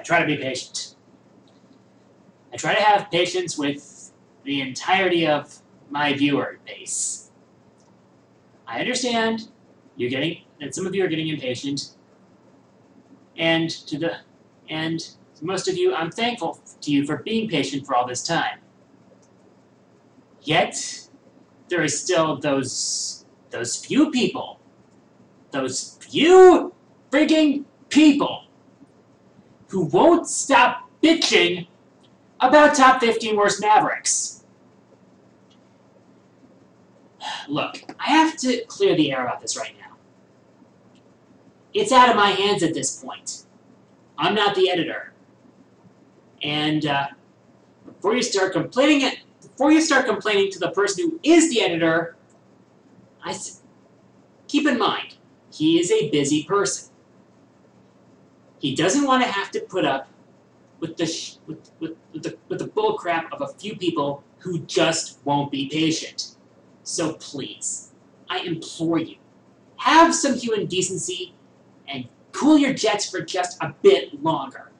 try to be patient. I try to have patience with the entirety of my viewer base. I understand that some of you are getting impatient, and to most of you, I'm thankful to you for being patient for all this time. Yet, there is still those few people, those few freaking people who won't stop bitching about top 15 worst Mavericks. Look, I have to clear the air about this right now. It's out of my hands at this point. I'm not the editor. And before you start complaining to the person who is the editor, keep in mind, he is a busy person. He doesn't want to have to put up with the bull crap of a few people who just won't be patient. So please, I implore you, have some human decency and cool your jets for just a bit longer.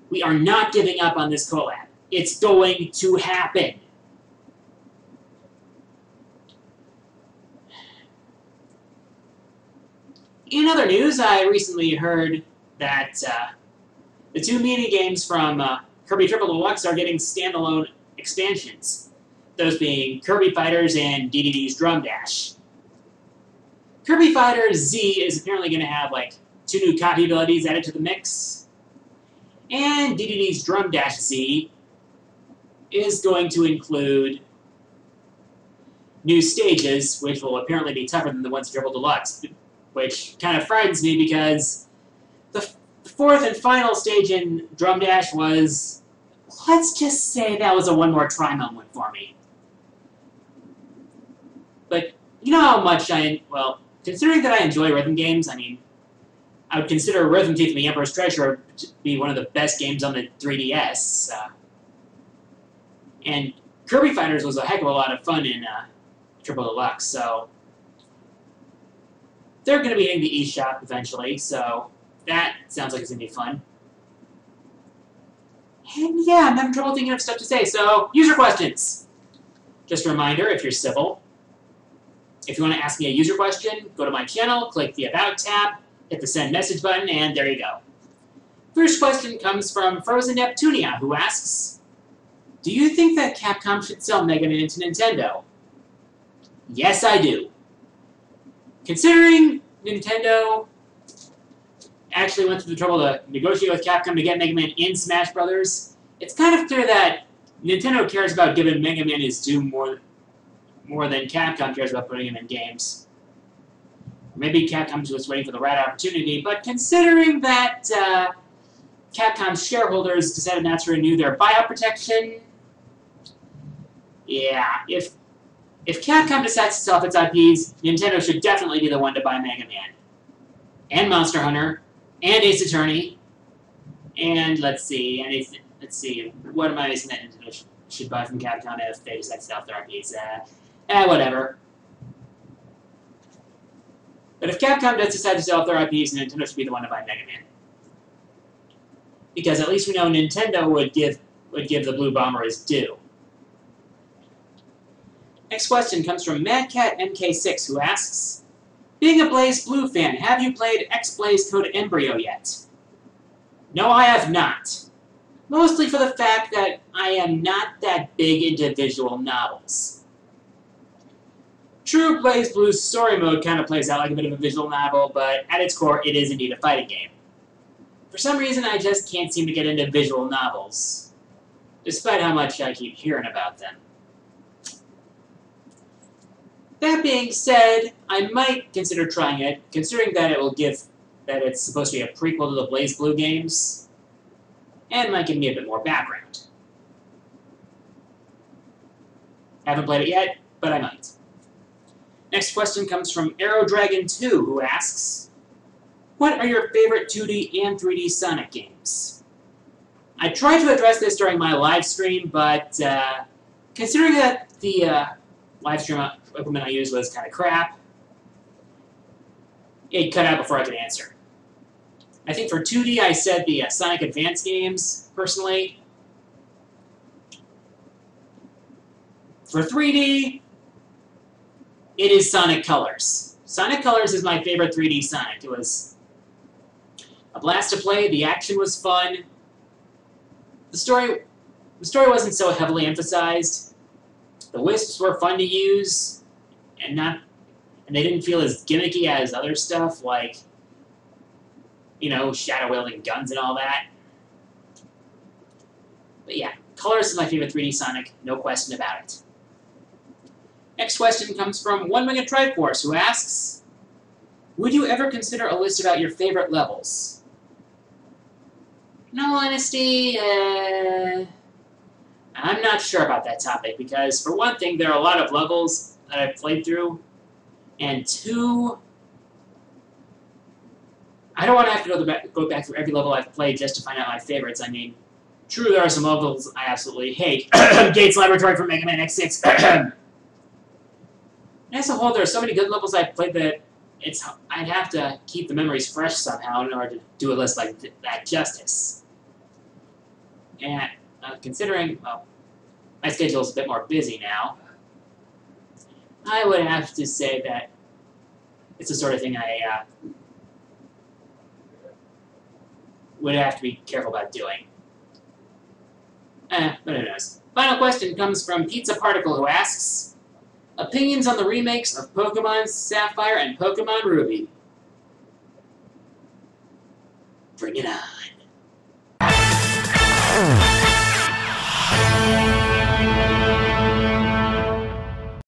We are not giving up on this collab. It's going to happen. In other news, I recently heard that the two mini-games from Kirby Triple Deluxe are getting standalone expansions. Those being Kirby Fighters and DDD's Drum Dash. Kirby Fighters Z is apparently going to have like 2 new copy abilities added to the mix. And DDD's Drum Dash Z is going to include new stages, which will apparently be tougher than the ones in Triple Deluxe, which kind of frightens me because the fourth and final stage in Drum Dash was, let's just say that was a one more try moment for me. But you know how much considering that I enjoy rhythm games, I mean, I would consider Rhythm Thief and the Emperor's Treasure to be one of the best games on the 3DS. And Kirby Fighters was a heck of a lot of fun in Triple Deluxe, so they're going to be hitting the eShop eventually, so that sounds like it's going to be fun. And yeah, I'm having trouble thinking of stuff to say, so user questions. Just a reminder, if you're civil, if you want to ask me a user question, go to my channel, click the About tab, hit the Send Message button, and there you go. First question comes from Frozen Neptunia, who asks, do you think that Capcom should sell Megaman into Nintendo? Yes, I do. Considering Nintendo actually went through the trouble to negotiate with Capcom to get Mega Man in Smash Brothers, it's kind of clear that Nintendo cares about giving Mega Man his due more than Capcom cares about putting him in games. Maybe Capcom's just waiting for the right opportunity, but considering that Capcom's shareholders decided not to renew their buyout protection, yeah, if Capcom decides to sell off its IPs, Nintendo should definitely be the one to buy Mega Man. And Monster Hunter, and Ace Attorney, and let's see, what am I missing that Nintendo should buy from Capcom if they decide to sell off their IPs? Whatever. But if Capcom does decide to sell off their IPs, Nintendo should be the one to buy Mega Man. Because at least we know Nintendo would give the Blue Bomber his due. Next question comes from MadCatMK6, who asks, being a BlazBlue fan, have you played X-Blaze Code Embryo yet? No, I have not. Mostly for the fact that I am not that big into visual novels. True, BlazBlue's story mode kind of plays out like a bit of a visual novel, but at its core, it is indeed a fighting game. For some reason, I just can't seem to get into visual novels, despite how much I keep hearing about them. That being said, I might consider trying it, considering that it's supposed to be a prequel to the BlazBlue games, and might give me a bit more background. Haven't played it yet, but I might. Next question comes from AeroDragon2, who asks, what are your favorite 2D and 3D Sonic games? I tried to address this during my live stream, but considering that the live stream equipment I used was kind of crap, it cut out before I could answer. I think for 2D, I said the Sonic Advance games, personally. For 3D, it is Sonic Colors. Sonic Colors is my favorite 3D Sonic. It was a blast to play. The action was fun. The story wasn't so heavily emphasized. The wisps were fun to use, and they didn't feel as gimmicky as other stuff like, you know, shadow-wielding guns and all that. But yeah, Colors is my favorite 3D Sonic, no question about it. Next question comes from 1 Mega Triforce, who asks, would you ever consider a list about your favorite levels? In all honesty, I'm not sure about that topic, because for one thing, there are a lot of levels that I've played through, and two, I don't want to have to go back through every level I've played just to find out my favorites. I mean, true, there are some levels I absolutely hate. Gates Laboratory from Mega Man X6. As a whole, there are so many good levels I've played that I'd have to keep the memories fresh somehow in order to do a list like that justice. And considering, well, my schedule is a bit more busy now, I would have to say that it's the sort of thing I would have to be careful about doing. But who knows. Final question comes from Pizza Particle, who asks, opinions on the remakes of Pokemon Sapphire and Pokemon Ruby? Bring it on.